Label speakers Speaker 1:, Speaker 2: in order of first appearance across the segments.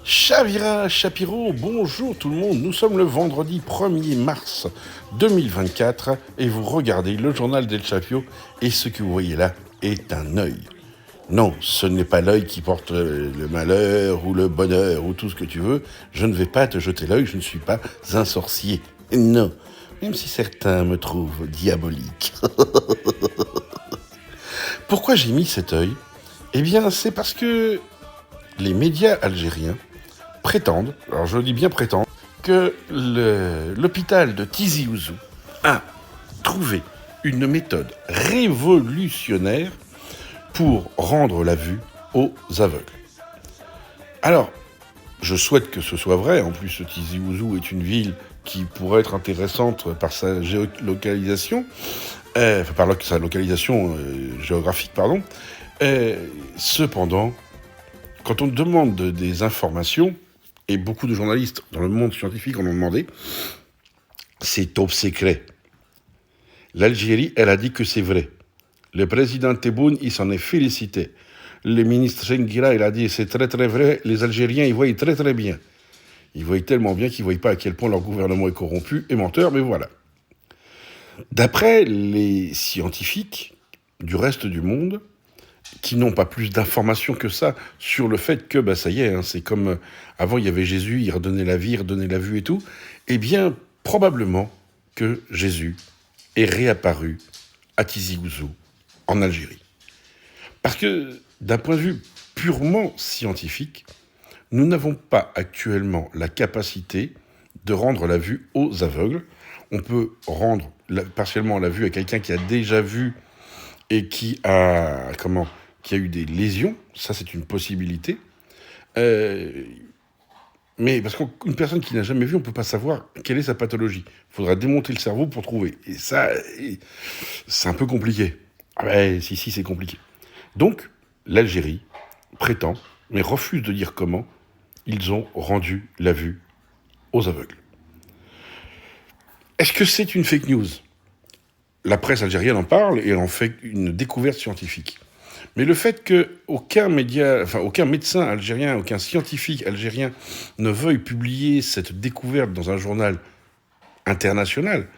Speaker 1: Chavira Chapiro, bonjour tout le monde, nous sommes le vendredi 1er mars 2024 et vous regardez le journal d'El Chapio et ce que vous voyez là est un œil. Non, ce n'est pas l'œil qui porte le malheur ou le bonheur ou tout ce que tu veux, je ne vais pas te jeter l'œil, je ne suis pas un sorcier. Non, même si certains me trouvent diabolique. Pourquoi j'ai mis cet œil ? Eh bien, c'est parce que les médias algériens prétendent, alors je le dis bien prétendent, que l'hôpital de Tizi Ouzou a trouvé une méthode révolutionnaire pour rendre la vue aux aveugles. Alors, je souhaite que ce soit vrai. En plus, Tizi Ouzou est une ville qui pourrait être intéressante par sa géolocalisation, par sa localisation géographique, pardon. Cependant, quand on demande des informations, et beaucoup de journalistes dans le monde scientifique en ont demandé, c'est top secret. L'Algérie, elle a dit que c'est vrai. Le président Tebboune, il s'en est félicité. Le ministre Senghira, il a dit c'est très très vrai. Les Algériens, ils voient très très bien. Ils voient tellement bien qu'ils ne voient pas à quel point leur gouvernement est corrompu et menteur, mais voilà. D'après les scientifiques du reste du monde, qui n'ont pas plus d'informations que ça sur le fait que, ça y est, c'est comme avant il y avait Jésus, il redonnait la vie, il redonnait la vue et tout, eh bien, probablement que Jésus est réapparu à Tizi Ouzou, en Algérie. Parce que, d'un point de vue purement scientifique, nous n'avons pas actuellement la capacité de rendre la vue aux aveugles. On peut rendre partiellement la vue à quelqu'un qui a déjà vu et qui a eu des lésions, ça c'est une possibilité. Mais parce qu'une personne qui n'a jamais vu, on ne peut pas savoir quelle est sa pathologie. Il faudra démonter le cerveau pour trouver. Et ça, c'est un peu compliqué. Ah ben, si, c'est compliqué. Donc, l'Algérie prétend, mais refuse de dire comment, ils ont rendu la vue aux aveugles. Est-ce que c'est une fake news ? La presse algérienne en parle et en fait une découverte scientifique. Mais le fait qu'aucun médecin algérien, aucun scientifique algérien ne veuille publier cette découverte dans un journal international,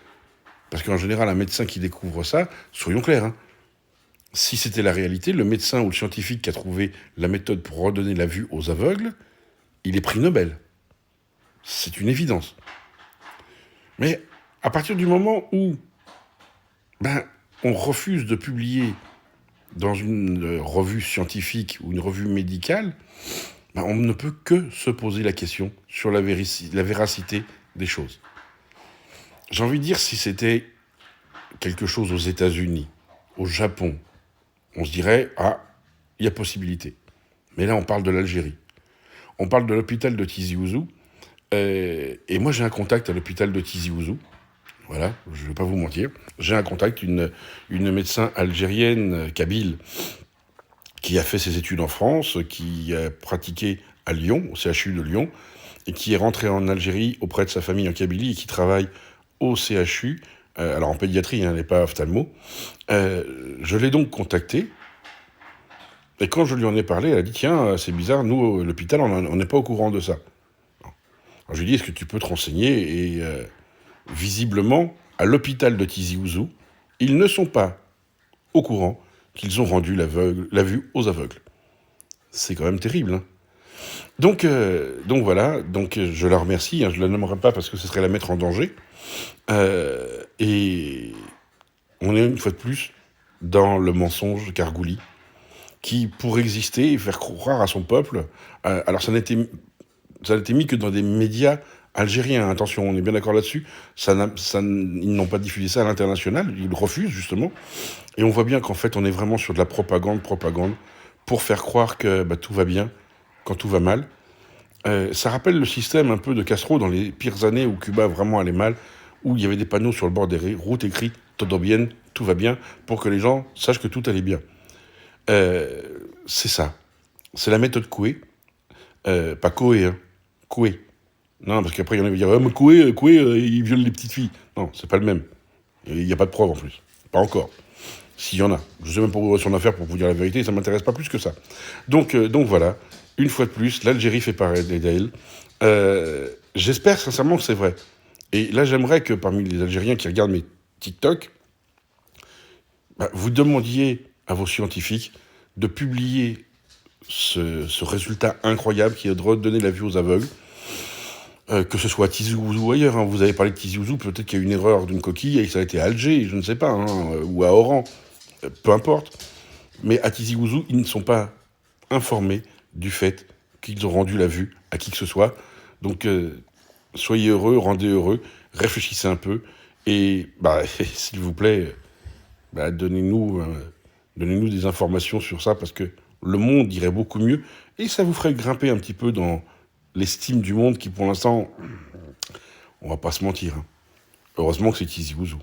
Speaker 1: parce qu'en général, un médecin qui découvre ça, soyons clairs, si c'était la réalité, le médecin ou le scientifique qui a trouvé la méthode pour redonner la vue aux aveugles, il est prix Nobel. C'est une évidence. Mais à partir du moment où on refuse de publier dans une revue scientifique ou une revue médicale, on ne peut que se poser la question sur la véracité des choses. J'ai envie de dire, si c'était quelque chose aux États-Unis, au Japon, on se dirait, il y a possibilité. Mais là, on parle de l'Algérie. On parle de l'hôpital de Tizi Ouzou. Et moi, j'ai un contact à l'hôpital de Tizi Ouzou. Voilà, je ne vais pas vous mentir. J'ai un contact, une médecin algérienne, kabyle, qui a fait ses études en France, qui a pratiqué à Lyon, au CHU de Lyon, et qui est rentrée en Algérie auprès de sa famille en Kabylie et qui travaille au CHU, alors en pédiatrie, elle n'est pas ophtalmo. Je l'ai donc contactée, et quand je lui en ai parlé, elle a dit « Tiens, c'est bizarre, nous, l'hôpital, on n'est pas au courant de ça. » Alors je lui ai dit « Est-ce que tu peux te renseigner ?» Et visiblement, à l'hôpital de Tizi Ouzou, ils ne sont pas au courant qu'ils ont rendu la vue aux aveugles. C'est quand même terrible. Donc voilà, je la remercie, je ne la nommerai pas parce que ce serait la mettre en danger. Et on est une fois de plus dans le mensonge Gargouli, qui, pour exister et faire croire à son peuple, alors ça n'était mis que dans des médias algériens, attention, on est bien d'accord là-dessus, ils n'ont pas diffusé ça à l'international, ils refusent justement, et on voit bien qu'en fait on est vraiment sur de la propagande, pour faire croire que tout va bien quand tout va mal. Ça rappelle le système un peu de Castro dans les pires années où Cuba vraiment allait mal, où il y avait des panneaux sur le bord des routes écrits « Todo bien », tout va bien, pour que les gens sachent que tout allait bien. C'est ça. C'est la méthode Coué. Pas Coué, Coué. Non, parce qu'après, il y en a qui vont dire mais Coué, il viole les petites filles. Non, c'est pas le même. Il n'y a pas de preuve en plus. Pas encore. S'il y en a. Je sais même pas où est son affaire pour vous dire la vérité, ça m'intéresse pas plus que ça. Donc voilà. Une fois de plus, l'Algérie fait parler d'elle. J'espère sincèrement que c'est vrai. Et là, j'aimerais que parmi les Algériens qui regardent mes TikTok, vous demandiez à vos scientifiques de publier ce résultat incroyable qui est de redonner la vue aux aveugles, que ce soit à Tizi Ouzou ou ailleurs. Hein. Vous avez parlé de Tizi Ouzou, peut-être qu'il y a eu une erreur d'une coquille et que ça a été à Alger, je ne sais pas, hein, ou à Oran, peu importe. Mais à Tizi Ouzou, ils ne sont pas informés du fait qu'ils ont rendu la vue à qui que ce soit. Donc, soyez heureux, rendez heureux, réfléchissez un peu et, s'il vous plaît, donnez-nous des informations sur ça parce que le monde irait beaucoup mieux et ça vous ferait grimper un petit peu dans l'estime du monde qui, pour l'instant, on va pas se mentir. Hein. Heureusement que c'est Tizi Ouzou.